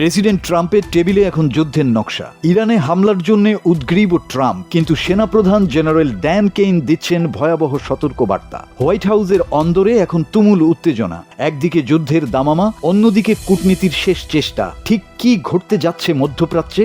President ট্রাম্পের টেবিলে এখন যুদ্ধের নকশা। ইরানে হামলার জন্য উদ্গ্রীব ট্রাম্প, কিন্তু সেনাপ্রধান জেনারেল ড্যান কেইন দিচ্ছেন ভয়াবহ সতর্কবার্তা। হোয়াইট হাউসের অন্দরে এখন তুমুল উত্তেজনা। একদিকে যুদ্ধের দামামা, অন্যদিকে কূটনীতির শেষ চেষ্টা। ঠিক কি ঘটতে যাচ্ছে মধ্যপ্রাচ্যে?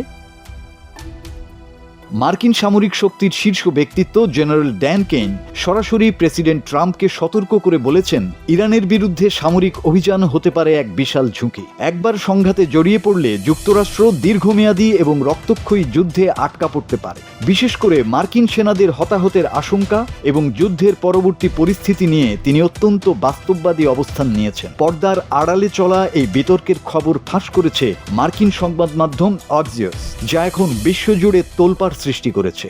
মার্কিন সামরিক শক্তির শীর্ষ ব্যক্তিত্ব জেনারেল ড্যান কেইন সরাসরি প্রেসিডেন্ট ট্রাম্পকে সতর্ক করে বলেছেন, ইরানের বিরুদ্ধে সামরিক অভিযান হতে পারে এক বিশাল ঝুঁকি। একবার সংঘাতে জড়িয়ে পড়লে যুক্তরাষ্ট্র দীর্ঘমেয়াদী এবং রক্তক্ষয়ী যুদ্ধে আটকা পড়তে পারে। বিশেষ করে মার্কিন সেনাদের হতাহতের আশঙ্কা এবং যুদ্ধের পরবর্তী পরিস্থিতি নিয়ে তিনি অত্যন্ত বাস্তববাদী অবস্থান নিয়েছেন। পর্দার আড়ালে চলা এই বিতর্কের খবর ফাঁস করেছে মার্কিন সংবাদ মাধ্যম অক্সিওস, যা এখন বিশ্বজুড়ে তোলপাড় সৃষ্টি করেছে।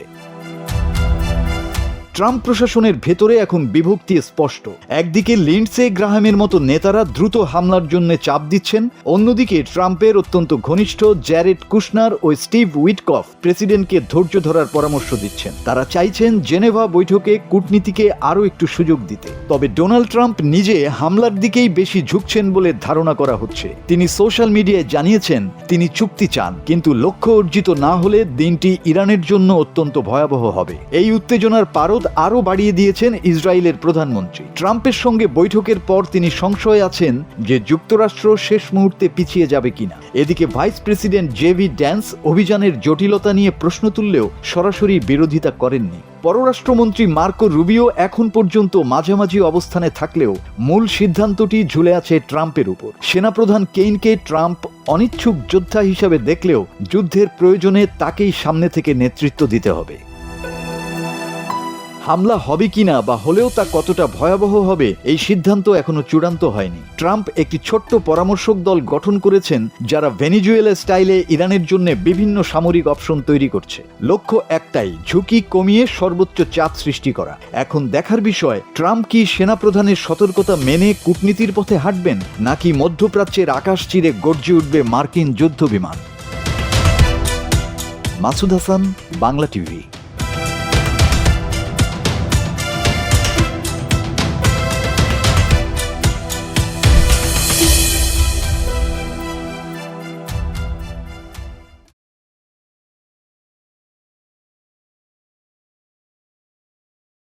ট্রাম্প প্রশাসনের ভেতরে এখন বিভক্তি স্পষ্ট। একদিকে লিন্ডসে গ্রাহামের মতো নেতারা দ্রুত হামলার জন্য চাপ দিচ্ছেন, অন্যদিকে ট্রাম্পের অত্যন্ত ঘনিষ্ঠ জ্যারেড কুশনার ও স্টিভ উইটকফ প্রেসিডেন্টকে ধৈর্য ধরার পরামর্শ দিচ্ছেন। তারা চাইছেন জেনেভা বৈঠকে কূটনীতিকে আরও একটু সুযোগ দিতে। তবে ডোনাল্ড ট্রাম্প নিজে হামলার দিকেই বেশি ঝুঁকছেন বলে ধারণা করা হচ্ছে। তিনি সোশ্যাল মিডিয়ায় জানিয়েছেন তিনি চুক্তি চান, কিন্তু লক্ষ্য অর্জিত না হলে দিনটি ইরানের জন্য অত্যন্ত ভয়াবহ হবে। এই উত্তেজনার পারদ আরও বাড়িয়ে দিয়েছেন ইসরায়েলের প্রধানমন্ত্রী। ট্রাম্পের সঙ্গে বৈঠকের পর তিনি সংশয়ে আছেন যে যুক্তরাষ্ট্র শেষ মুহূর্তে পিছিয়ে যাবে কিনা। এদিকে ভাইস প্রেসিডেন্ট জেডি ভ্যান্স অভিযানের জটিলতা নিয়ে প্রশ্ন তুললেও সরাসরি বিরোধিতা করেননি। পররাষ্ট্রমন্ত্রী মার্কো রুবিও এখন পর্যন্ত মাঝামাঝি অবস্থানে থাকলেও মূল সিদ্ধান্তটি ঝুলে আছে ট্রাম্পের উপর। সেনাপ্রধান কেইনকে ট্রাম্প অনিচ্ছুক যোদ্ধা হিসাবে দেখলেও যুদ্ধের প্রয়োজনে তাকেই সামনে থেকে নেতৃত্ব দিতে হবে। হামলা হবে কিনা বা হলেও তা কতটা ভয়াবহ হবে, এই সিদ্ধান্ত এখনো চূড়ান্ত হয়নি। ট্রাম্প একটি ছোট্ট পরামর্শক দল গঠন করেছেন, যারা ভেনিজুয়েলা স্টাইলে ইরানের জন্য বিভিন্ন সামরিক অপশন তৈরি করছে। লক্ষ্য একটাই, ঝুঁকি কমিয়ে সর্বোচ্চ চাপ সৃষ্টি করা। এখন দেখার বিষয়, ট্রাম্প কি সেনাপ্রধানের সতর্কতা মেনে কূটনীতির পথে হাঁটবেন, নাকি মধ্যপ্রাচ্যের আকাশ চিরে গর্জে উঠবে মার্কিন যুদ্ধ বিমান। মাসুদ হাসান, বাংলা টিভি।